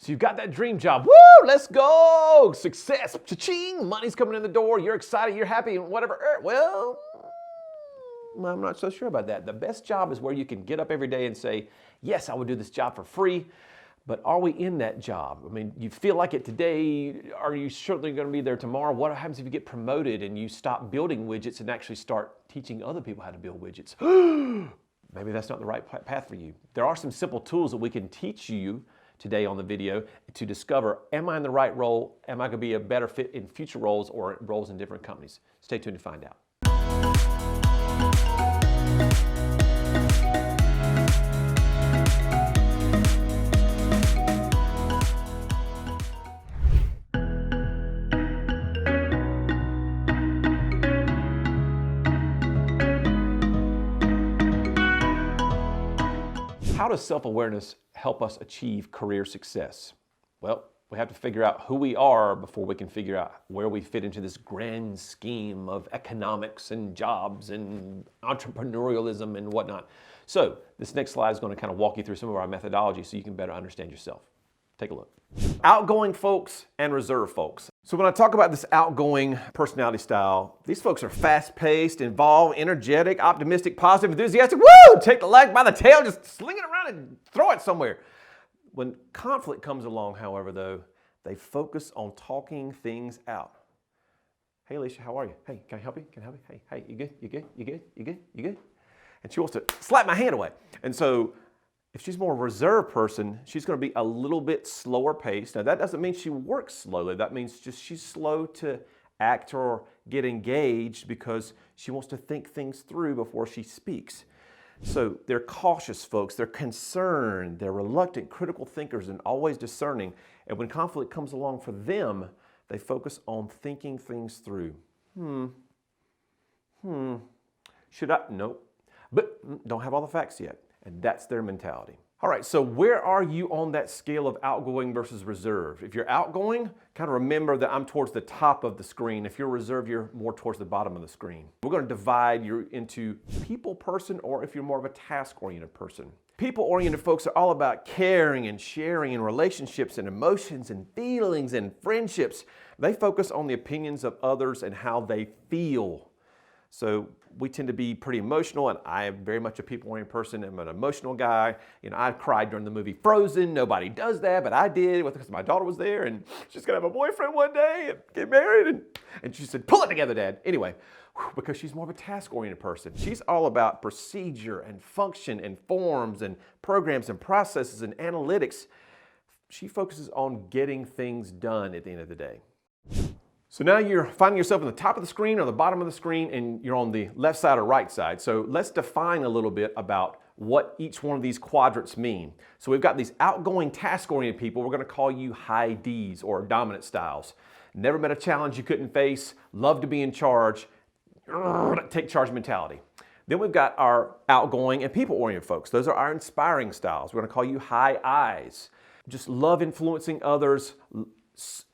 So you've got that dream job. Woo, let's go. Success, cha-ching, money's coming in the door. You're excited, you're happy, and whatever. Well, I'm not so sure about that. The best job is where you can get up every day and say, yes, I would do this job for free, but are we in that job? I mean, you feel like it today. Are you certainly going to be there tomorrow? What happens if you get promoted and you stop building widgets and actually start teaching other people how to build widgets? Maybe that's not the right path for you. There are some simple tools that we can teach you today on the video to discover, am I in the right role? Am I going to be a better fit in future roles or roles in different companies? Stay tuned to find out. How does self-awareness help us achieve career success? Well, we have to figure out who we are before we can figure out where we fit into this grand scheme of economics and jobs and entrepreneurialism and whatnot. So this next slide is going to kind of walk you through some of our methodology so you can better understand yourself. Take a look. Outgoing folks and reserved folks. So when I talk about this outgoing personality style, these folks are fast-paced, involved, energetic, optimistic, positive, enthusiastic. Woo! Take the leg by the tail, just sling it around and throw it somewhere. When conflict comes along, however, though, they focus on talking things out. Hey, Alicia, how are you? Hey, can I help you? Can I help you? Hey, you good? You good? You good? You good? You good? And she wants to slap my hand away. And so if she's more a reserved person, she's going to be a little bit slower paced. Now, that doesn't mean she works slowly. That means just she's slow to act or get engaged because she wants to think things through before she speaks. So they're cautious folks, they're concerned, they're reluctant, critical thinkers, and always discerning. And when conflict comes along for them, they focus on thinking things through. Should I? Nope. But don't have all the facts yet. And that's their mentality. All right, so where are you on that scale of outgoing versus reserved? If you're outgoing, kind of remember that I'm towards the top of the screen. If you're reserved, you're more towards the bottom of the screen. We're going to divide you into people person or if you're more of a task-oriented person. People-oriented folks are all about caring and sharing and relationships and emotions and feelings and friendships. They focus on the opinions of others and how they feel. So we tend to be pretty emotional, and I am very much a people-oriented person. I'm an emotional guy. You know, I cried during the movie Frozen. Nobody does that, but I did because my daughter was there, and she's gonna have a boyfriend one day and get married. And she said, "Pull it together, Dad." Anyway, because she's more of a task-oriented person. She's all about procedure and function and forms and programs and processes and analytics. She focuses on getting things done at the end of the day. So now you're finding yourself on the top of the screen or the bottom of the screen, and you're on the left side or right side. So let's define a little bit about what each one of these quadrants mean. So we've got these outgoing, task-oriented people. We're going to call you high Ds or dominant styles. Never met a challenge you couldn't face, love to be in charge, take charge mentality. Then we've got our outgoing and people-oriented folks. Those are our inspiring styles. We're going to call you high Is. Just love influencing others,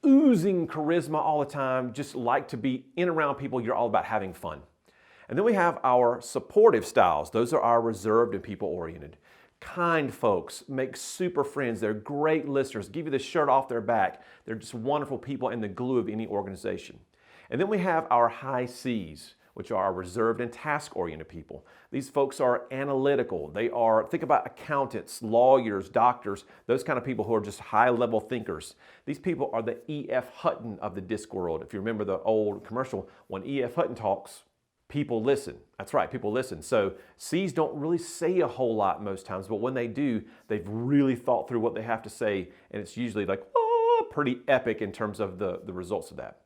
oozing charisma all the time, just like to be in around people. You're all about having fun. And then we have our supportive styles. Those are our reserved and people-oriented. Kind folks, make super friends. They're great listeners, give you the shirt off their back. They're just wonderful people and the glue of any organization. And then we have our high Cs, which are our reserved and task-oriented people. These folks are analytical. They are, think about accountants, lawyers, doctors, those kind of people who are just high-level thinkers. These people are the E.F. Hutton of the disc world. If you remember the old commercial, when E.F. Hutton talks, people listen. That's right, people listen. So C's don't really say a whole lot most times, but when they do, they've really thought through what they have to say, and it's usually like, oh, pretty epic in terms of the results of that.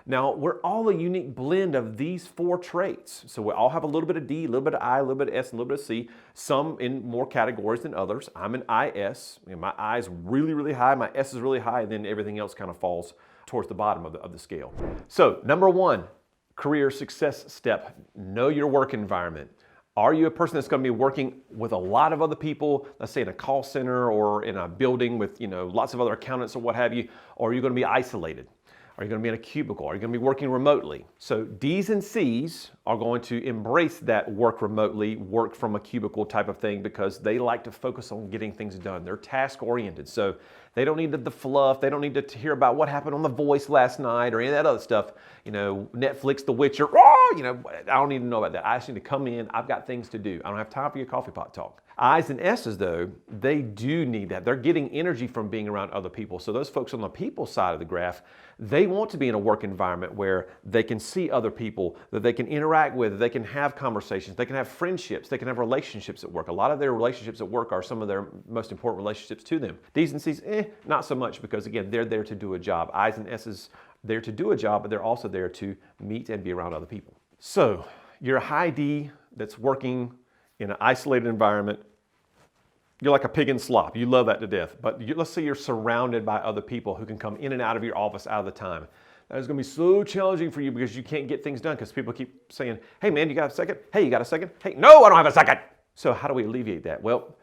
Now, we're all a unique blend of these four traits. So we all have a little bit of D, a little bit of I, a little bit of S, and a little bit of C, some in more categories than others. I'm an IS. You know, my I is really, really high, my S is really high, and then everything else kind of falls towards the bottom of the scale. So, number one, career success step, know your work environment. Are you a person that's going to be working with a lot of other people, let's say in a call center or in a building with, you know, lots of other accountants or what have you, or are you going to be isolated? Are you going to be in a cubicle? Are you going to be working remotely? So D's and C's are going to embrace that work remotely, work from a cubicle type of thing because they like to focus on getting things done. They're task oriented. So They don't need the fluff. They don't need to hear about what happened on The Voice last night or any of that other stuff. You know, Netflix, The Witcher, you know, I don't need to know about that. I just need to come in. I've got things to do. I don't have time for your coffee pot talk. I's and S's, though, they do need that. They're getting energy from being around other people. So those folks on the people side of the graph, they want to be in a work environment where they can see other people, that they can interact with, they can have conversations, they can have friendships, they can have relationships at work. A lot of their relationships at work are some of their most important relationships to them. D's and C's, not so much, because again, they're there to do a job. I's and S's, there to do a job, but they're also there to meet and be around other people. So you're a high D that's working in an isolated environment. You're like a pig in slop. You love that to death. But let's say you're surrounded by other people who can come in and out of your office out of the time. That is going to be so challenging for you because you can't get things done because people keep saying, hey man, you got a second? Hey, you got a second? Hey, no, I don't have a second. So how do we alleviate that? Well,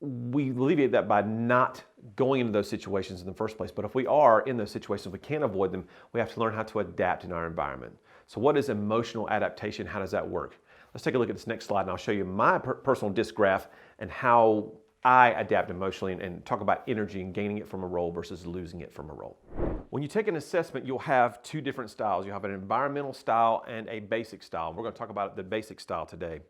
we alleviate that by not going into those situations in the first place. But if we are in those situations, we can't avoid them. We have to learn how to adapt in our environment. So what is emotional adaptation? How does that work? Let's take a look at this next slide and I'll show you my personal disc graph and how I adapt emotionally and talk about energy and gaining it from a role versus losing it from a role. When you take an assessment, you'll have two different styles. You'll have an environmental style and a basic style. We're going to talk about the basic style today.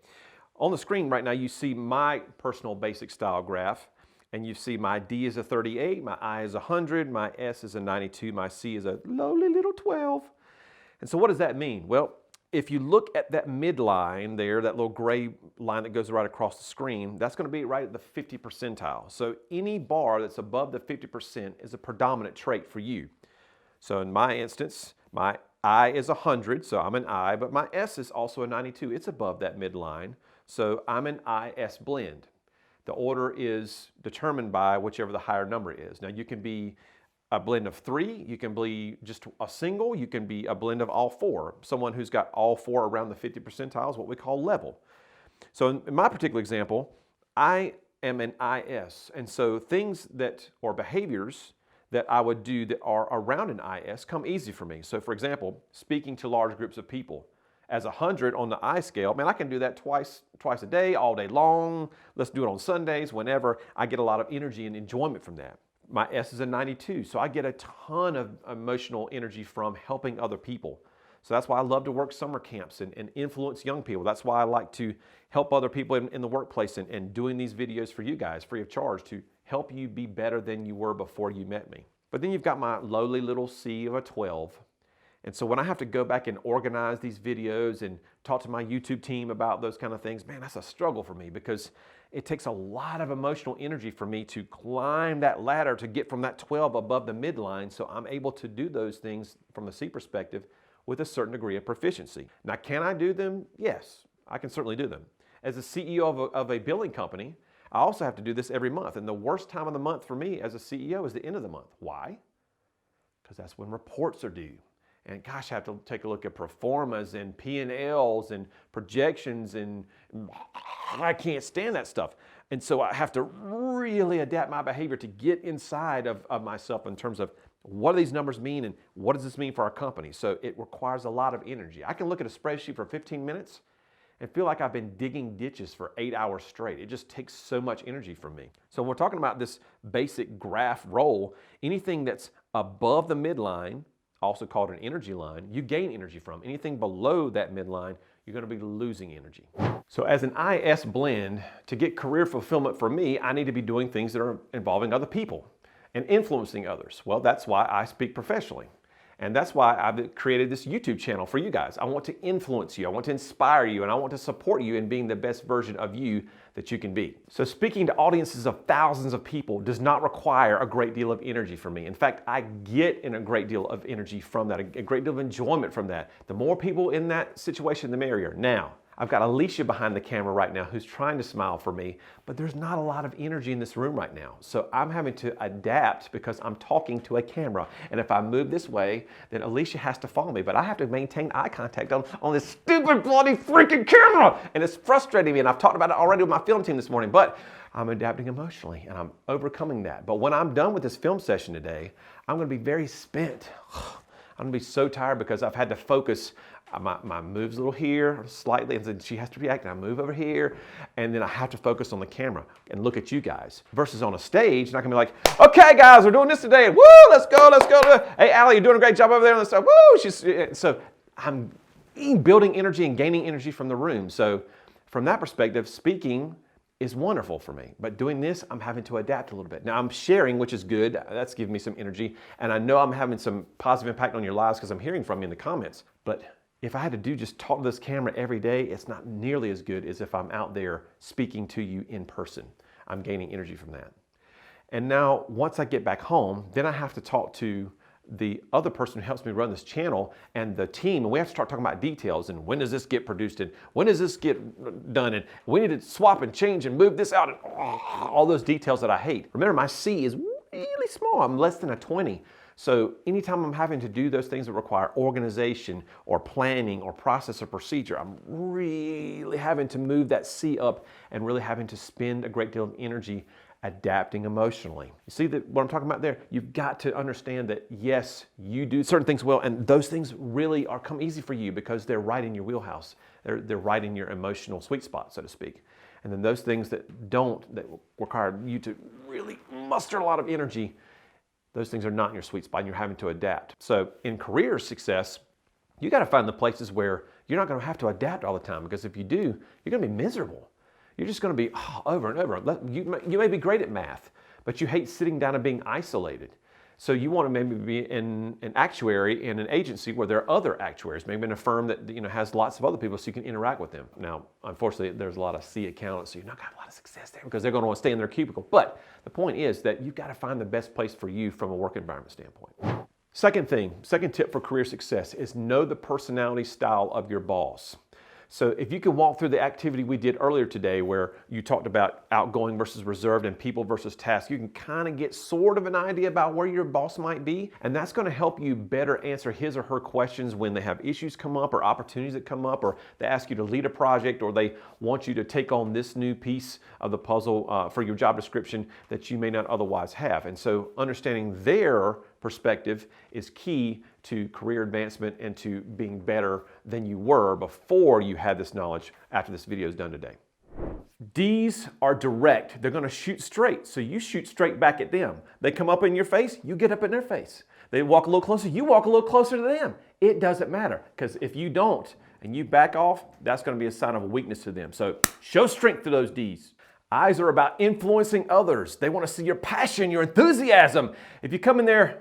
On the screen right now, you see my personal basic style graph, and you see my D is a 38, my I is 100, my S is a 92, my C is a lowly little 12. And so what does that mean? Well, if you look at that midline there, that little gray line that goes right across the screen, that's going to be right at the 50 percentile. So any bar that's above the 50% is a predominant trait for you. So in my instance, my I is 100, so I'm an I, but my S is also a 92. It's above that midline, so I'm an I-S blend. The order is determined by whichever the higher number is. Now you can be a blend of 3, you can be just a single, you can be a blend of all 4. Someone who's got all 4 around the 50 percentile is what we call level. So in my particular example, I am an IS, and so things that, or behaviors that I would do that are around an IS come easy for me. So for example, speaking to large groups of people. As 100 on the I scale, man, I can do that twice a day, all day long. Let's do it on Sundays, whenever. I get a lot of energy and enjoyment from that. My S is a 92, so I get a ton of emotional energy from helping other people. So that's why I love to work summer camps and influence young people. That's why I like to help other people in the workplace and doing these videos for you guys free of charge to help you be better than you were before you met me. But then you've got my lowly little C of a 12. And so when I have to go back and organize these videos and talk to my YouTube team about those kind of things, man, that's a struggle for me because it takes a lot of emotional energy for me to climb that ladder to get from that 12 above the midline, so I'm able to do those things from the C perspective with a certain degree of proficiency. Now, can I do them? Yes, I can certainly do them. As a CEO of a billing company, I also have to do this every month, and the worst time of the month for me as a CEO is the end of the month. Why? Because that's when reports are due. And gosh, I have to take a look at pro formas and P&Ls and projections, and I can't stand that stuff. And so I have to really adapt my behavior to get inside of myself in terms of what do these numbers mean and what does this mean for our company. So it requires a lot of energy. I can look at a spreadsheet for 15 minutes and feel like I've been digging ditches for 8 hours straight. It just takes so much energy from me. So when we're talking about this basic graph roll, anything that's above the midline, also called an energy line, you gain energy from. Anything below that midline, you're going to be losing energy. So as an IS blend, to get career fulfillment for me, I need to be doing things that are involving other people and influencing others. Well, that's why I speak professionally. And that's why I've created this YouTube channel for you guys. I want to influence you, I want to inspire you, and I want to support you in being the best version of you that you can be. So speaking to audiences of thousands of people does not require a great deal of energy from me. In fact, I get in a great deal of energy from that, a great deal of enjoyment from that. The more people in that situation, the merrier. Now, I've got Alicia behind the camera right now who's trying to smile for me, but there's not a lot of energy in this room right now. So I'm having to adapt because I'm talking to a camera. And if I move this way, then Alicia has to follow me, but I have to maintain eye contact on this stupid bloody freaking camera. And it's frustrating me, and I've talked about it already with my film team this morning, but I'm adapting emotionally and I'm overcoming that. But when I'm done with this film session today, I'm gonna be very spent. I'm gonna be so tired because I've had to focus my moves a little here slightly, and then she has to react, and I move over here, and then I have to focus on the camera and look at you guys. Versus on a stage, and I can be like, okay guys, we're doing this today, and woo, let's go. Hey, Allie, you're doing a great job over there on the side, woo. So I'm building energy and gaining energy from the room. So from that perspective, speaking is wonderful for me. But doing this, I'm having to adapt a little bit. Now I'm sharing, which is good. That's giving me some energy. And I know I'm having some positive impact on your lives because I'm hearing from you in the comments. But if I had to just talk to this camera every day, it's not nearly as good as if I'm out there speaking to you in person. I'm gaining energy from that. And now once I get back home, then I have to talk to the other person who helps me run this channel and the team, and we have to start talking about details and when does this get produced and when does this get done and we need to swap and change and move this out and all those details that I hate. Remember, my C is really small. I'm less than a 20. So anytime I'm having to do those things that require organization or planning or process or procedure, I'm really having to move that C up and really having to spend a great deal of energy adapting emotionally. You see that what I'm talking about there? You've got to understand that yes, you do certain things well, and those things really come easy for you because they're right in your wheelhouse. They're right in your emotional sweet spot, so to speak. And then those things that require you to really muster a lot of energy, those things are not in your sweet spot and you're having to adapt. So in career success, you got to find the places where you're not going to have to adapt all the time, because if you do, you're going to be miserable. You're just going to be over and over. You may be great at math, but you hate sitting down and being isolated. So you want to maybe be in an actuary in an agency where there are other actuaries, maybe in a firm that has lots of other people so you can interact with them. Now, unfortunately, there's a lot of C accountants, so you're not going to have a lot of success there because they're going to want to stay in their cubicle. But the point is that you've got to find the best place for you from a work environment standpoint. Second tip for career success is know the personality style of your boss. So if you can walk through the activity we did earlier today where you talked about outgoing versus reserved and people versus task, you can kind of get sort of an idea about where your boss might be. And that's going to help you better answer his or her questions when they have issues come up or opportunities that come up, or they ask you to lead a project, or they want you to take on this new piece of the puzzle for your job description that you may not otherwise have. And so understanding their perspective is key to career advancement and to being better than you were before you had this knowledge after this video is done today. D's are direct. They're going to shoot straight, so you shoot straight back at them. They come up in your face, you get up in their face. They walk a little closer, you walk a little closer to them. It doesn't matter, because if you don't and you back off, that's going to be a sign of a weakness to them. So show strength to those D's. I's are about influencing others. They want to see your passion, your enthusiasm. If you come in there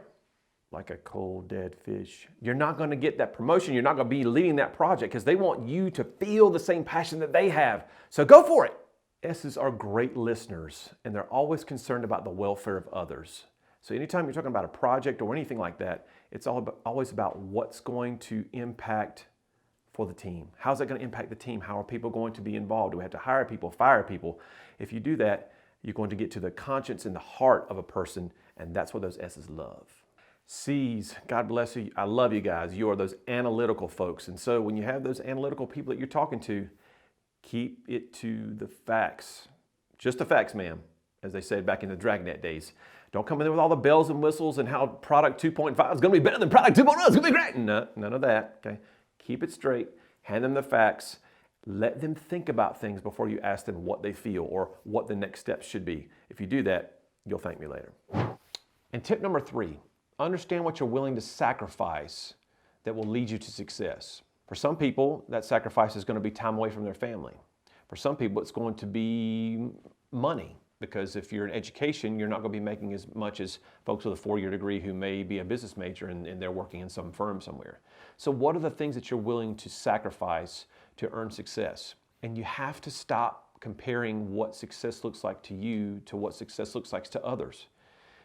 like a cold, dead fish, you're not going to get that promotion. You're not going to be leading that project because they want you to feel the same passion that they have. So go for it. S's are great listeners, and they're always concerned about the welfare of others. So anytime you're talking about a project or anything like that, it's always about what's going to impact for the team. How's that going to impact the team? How are people going to be involved? Do we have to hire people, fire people? If you do that, you're going to get to the conscience and the heart of a person, and that's what those S's love. C's, God bless you. I love you guys. You are those analytical folks. And so when you have those analytical people that you're talking to, keep it to the facts. Just the facts, ma'am, as they said back in the Dragnet days. Don't come in there with all the bells and whistles and how product 2.5 is going to be better than product 2.0. It's going to be great. No, none of that. Okay. Keep it straight. Hand them the facts. Let them think about things before you ask them what they feel or what the next steps should be. If you do that, you'll thank me later. And tip number 3. Understand what you're willing to sacrifice that will lead you to success. For some people, that sacrifice is going to be time away from their family. For some people, it's going to be money, because if you're in education, you're not going to be making as much as folks with a 4-year degree who may be a business major and they're working in some firm somewhere. So what are the things that you're willing to sacrifice to earn success? And you have to stop comparing what success looks like to you to what success looks like to others.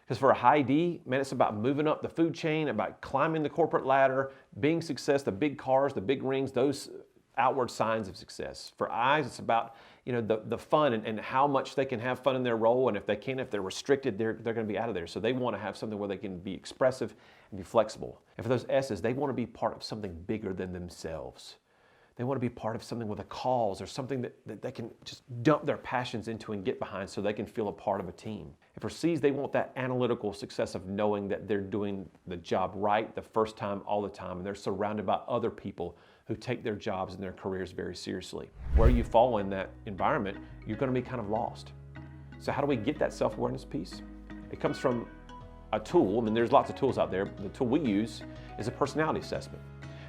Because for a high D, man, it's about moving up the food chain, about climbing the corporate ladder, being success, the big cars, the big rings, those outward signs of success. For I's, it's about the fun and how much they can have fun in their role, and if they're restricted, they're going to be out of there. So they want to have something where they can be expressive and be flexible. And for those S's, they want to be part of something bigger than themselves. They want to be part of something with a cause or something that they can just dump their passions into and get behind so they can feel a part of a team. And for C's, they want that analytical success of knowing that they're doing the job right the first time, all the time, and they're surrounded by other people who take their jobs and their careers very seriously. Where you fall in that environment, you're going to be kind of lost. So how do we get that self-awareness piece? It comes from a tool. I mean, there's lots of tools out there. The tool we use is a personality assessment.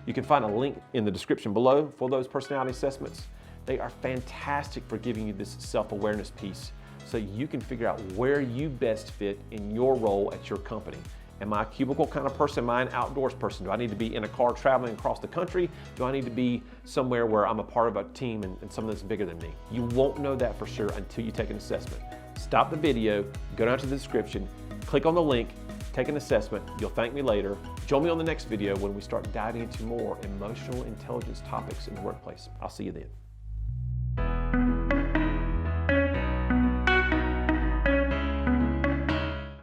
You can find a link in the description below for those personality assessments. They are fantastic for giving you this self-awareness piece so you can figure out where you best fit in your role at your company. Am I a cubicle kind of person? Am I an outdoors person? Do I need to be in a car traveling across the country? Do I need to be somewhere where I'm a part of a team and someone that's bigger than me? You won't know that for sure until you take an assessment. Stop the video, go down to the description, click on the link, take an assessment. You'll thank me later. Join me on the next video when we start diving into more emotional intelligence topics in the workplace. I'll see you then.